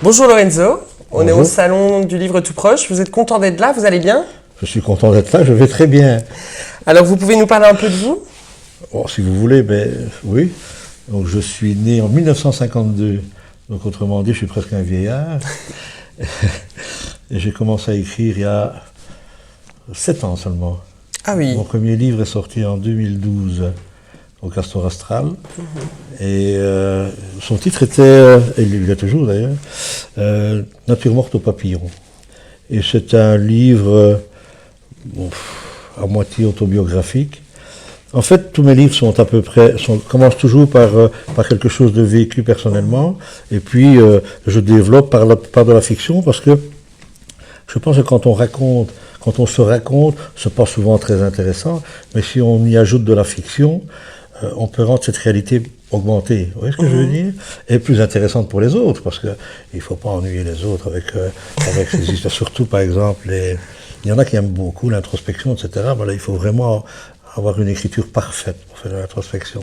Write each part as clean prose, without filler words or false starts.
Bonjour Lorenzo, on est Bonjour. au salon du livre tout proche, vous êtes content d'être là, vous allez bien? Je suis content d'être là, je vais très bien. Alors vous pouvez nous parler un peu de vous? Bon, si vous voulez, oui. Donc je suis né en 1952, donc autrement dit, je suis presque un vieillard. Et j'ai commencé à écrire il y a 7 ans seulement. Ah oui. Mon premier livre est sorti en 2012 au Castor Astral. Et son titre était, et il l'est toujours d'ailleurs, Nature morte au papillon. Et c'est un livre à moitié autobiographique. En fait, tous mes livres sont à peu près, commencent toujours par quelque chose de vécu personnellement, et puis je développe par de la fiction, parce que je pense que quand on se raconte, c'est pas souvent très intéressant, mais si on y ajoute de la fiction, on peut rendre cette réalité augmentée, vous voyez ce que je veux dire, et plus intéressante pour les autres, parce que il faut pas ennuyer les autres avec ces histoires. Surtout, par exemple, il y en a qui aiment beaucoup l'introspection, etc. Mais là, il faut vraiment avoir une écriture parfaite pour faire de l'introspection.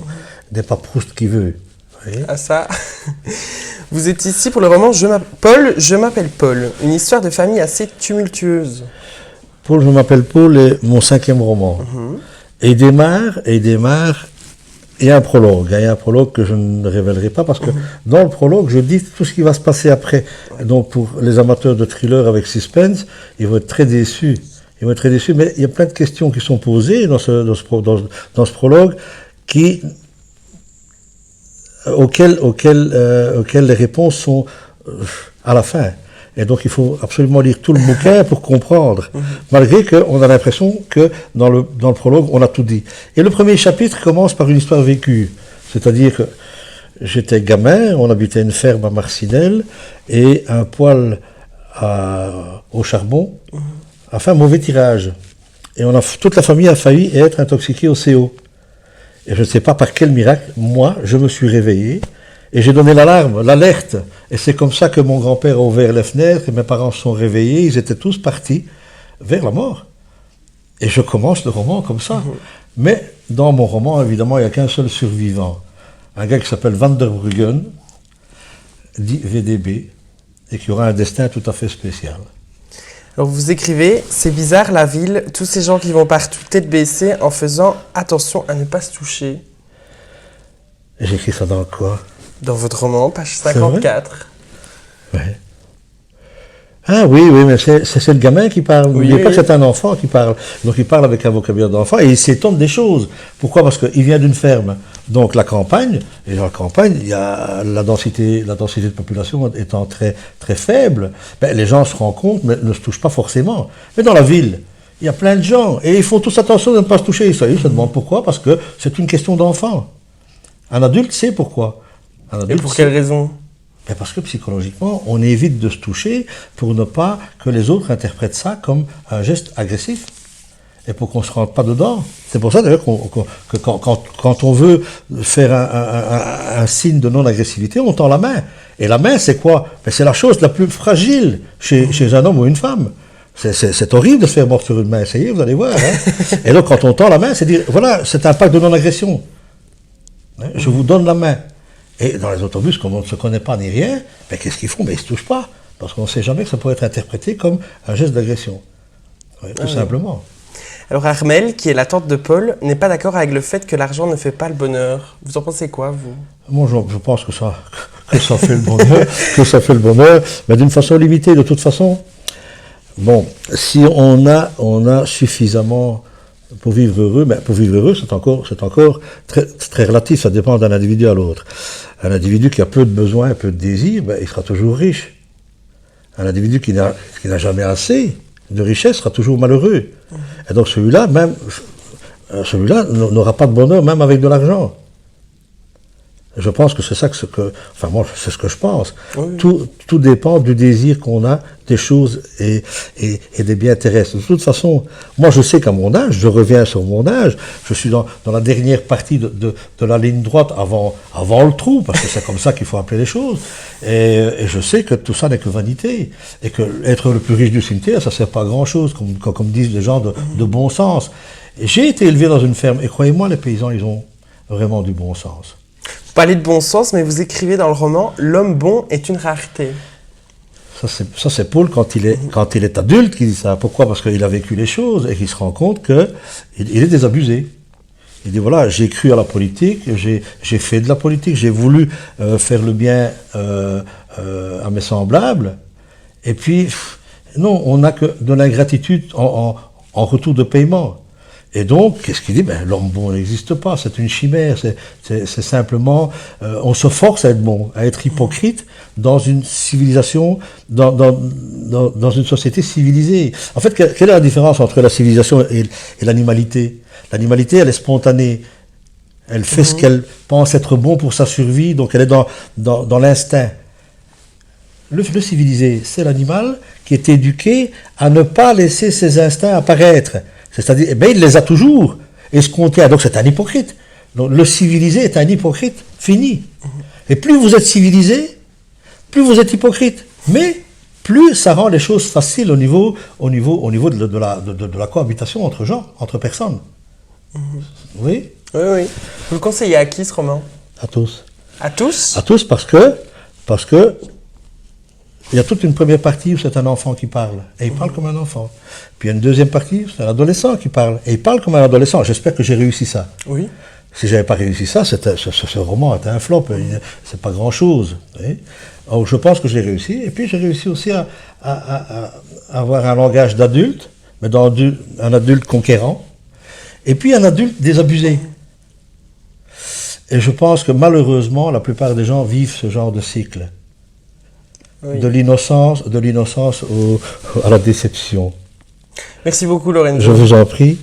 N'est pas Proust qui veut. Vous voyez. Ah ça. Vous êtes ici pour le roman Je m'appelle Paul, une histoire de famille assez tumultueuse. Paul, je m'appelle Paul, est mon 5e roman. Et il démarre, il y a un prologue. Il y a un prologue que je ne révélerai pas parce que dans le prologue, je dis tout ce qui va se passer après. Donc pour les amateurs de thriller avec suspense, ils vont être très déçus. Mais il y a plein de questions qui sont posées dans ce prologue auxquelles les réponses sont à la fin. Et donc il faut absolument lire tout le bouquin pour comprendre, malgré qu'on a l'impression que dans le prologue, on a tout dit. Et le premier chapitre commence par une histoire vécue. C'est-à-dire que j'étais gamin, on habitait une ferme à Marcinelle, et un poêle au charbon a fait un mauvais tirage. Et toute la famille a failli être intoxiquée au CO. Et je ne sais pas par quel miracle, moi, je me suis réveillé, et j'ai donné l'alarme, l'alerte. Et c'est comme ça que mon grand-père a ouvert les fenêtres, et mes parents se sont réveillés, ils étaient tous partis vers la mort. Et je commence le roman comme ça. Mais dans mon roman, évidemment, il n'y a qu'un seul survivant. Un gars qui s'appelle Van der Bruggen, dit VDB, et qui aura un destin tout à fait spécial. Alors vous écrivez, c'est bizarre la ville, tous ces gens qui vont partout tête baissée en faisant attention à ne pas se toucher. Et j'écris ça dans quoi? Dans votre roman, page 54. Ouais. Ah oui, mais c'est le gamin qui parle. N'oubliez pas que c'est un enfant qui parle. Donc il parle avec un vocabulaire d'enfant et il s'étonne des choses. Pourquoi? Parce qu'il vient d'une ferme. Donc la campagne, et dans la campagne, il y a la densité de population étant très, très faible, les gens se rendent compte, mais ne se touchent pas forcément. Mais dans la ville, il y a plein de gens et ils font tous attention de ne pas se toucher. Ça, ils se demandent pourquoi? Parce que c'est une question d'enfant. Un adulte sait pourquoi. Et pour quelle raison? Parce que psychologiquement, on évite de se toucher pour ne pas que les autres interprètent ça comme un geste agressif. Et pour qu'on ne se rende pas dedans. C'est pour ça d'ailleurs que quand on veut faire un signe de non-agressivité, on tend la main. Et la main, c'est quoi? C'est la chose la plus fragile chez un homme ou une femme. C'est horrible de se faire mordre sur une main. Essayez, vous allez voir. Hein. Et donc quand on tend la main, c'est dire, voilà, c'est un pacte de non-agression. Je vous donne la main. Et dans les autobus, comme on ne se connaît pas ni rien, qu'est-ce qu'ils font? Ils ne se touchent pas. Parce qu'on ne sait jamais que ça pourrait être interprété comme un geste d'agression. Tout simplement. Alors Armelle, qui est la tante de Paul, n'est pas d'accord avec le fait que l'argent ne fait pas le bonheur. Vous en pensez quoi, vous? Moi, je pense que ça fait le bonheur, mais d'une façon limitée, de toute façon. Bon, si on a suffisamment pour vivre heureux, c'est encore très, très relatif, ça dépend d'un individu à l'autre. Un individu qui a peu de besoins, peu de désirs, il sera toujours riche. Un individu qui n'a jamais assez de richesse sera toujours malheureux. Et donc celui-là n'aura pas de bonheur même avec de l'argent. Je pense que c'est ça moi, c'est ce que je pense. Oui. Tout dépend du désir qu'on a des choses et des biens terrestres. De toute façon, moi je sais qu'à mon âge, je reviens sur mon âge, je suis dans la dernière partie de la ligne droite avant le trou, parce que c'est comme ça qu'il faut appeler les choses. Et je sais que tout ça n'est que vanité. Et que être le plus riche du cimetière, ça ne sert pas à grand chose, comme disent les gens de bon sens. Et j'ai été élevé dans une ferme, et croyez-moi, les paysans, ils ont vraiment du bon sens. Vous parlez de bon sens, mais vous écrivez dans le roman « L'homme bon est une rareté ». Ça, c'est Paul quand il est adulte qui dit ça. Pourquoi? Parce qu'il a vécu les choses et qu'il se rend compte qu'il est désabusé. Il dit voilà, j'ai cru à la politique, j'ai fait de la politique, j'ai voulu faire le bien à mes semblables. Et puis, non, on n'a que de l'ingratitude en retour de paiement. Et donc, qu'est-ce qu'il dit? L'homme bon n'existe pas, c'est une chimère, c'est simplement, on se force à être bon, à être hypocrite dans une civilisation, dans une société civilisée. En fait, quelle est la différence entre la civilisation et l'animalité? L'animalité, elle est spontanée, elle fait ce qu'elle pense être bon pour sa survie, donc elle est dans l'instinct. Le civilisé, c'est l'animal qui est éduqué à ne pas laisser ses instincts apparaître. C'est-à-dire, il les a toujours, et ce qu'on tient. Donc c'est un hypocrite. Donc le civilisé est un hypocrite fini. Et plus vous êtes civilisé, plus vous êtes hypocrite. Mais plus ça rend les choses faciles au niveau de la cohabitation entre gens, entre personnes. Oui? Oui, oui. Vous le conseillez à qui, ce roman? À tous. À tous? À tous parce que il y a toute une première partie où c'est un enfant qui parle, et il parle comme un enfant. Puis il y a une deuxième partie où c'est un adolescent qui parle, et il parle comme un adolescent. J'espère que j'ai réussi ça. Oui. Si j'avais pas réussi ça, ce roman était un flop, c'est pas grand-chose. Alors je pense que j'ai réussi, et puis j'ai réussi aussi à avoir un langage d'adulte, mais un adulte conquérant, et puis un adulte désabusé. Et je pense que malheureusement, la plupart des gens vivent ce genre de cycle. Oui. De l'innocence à la déception. Merci beaucoup, Lorenzo. Je vous en prie.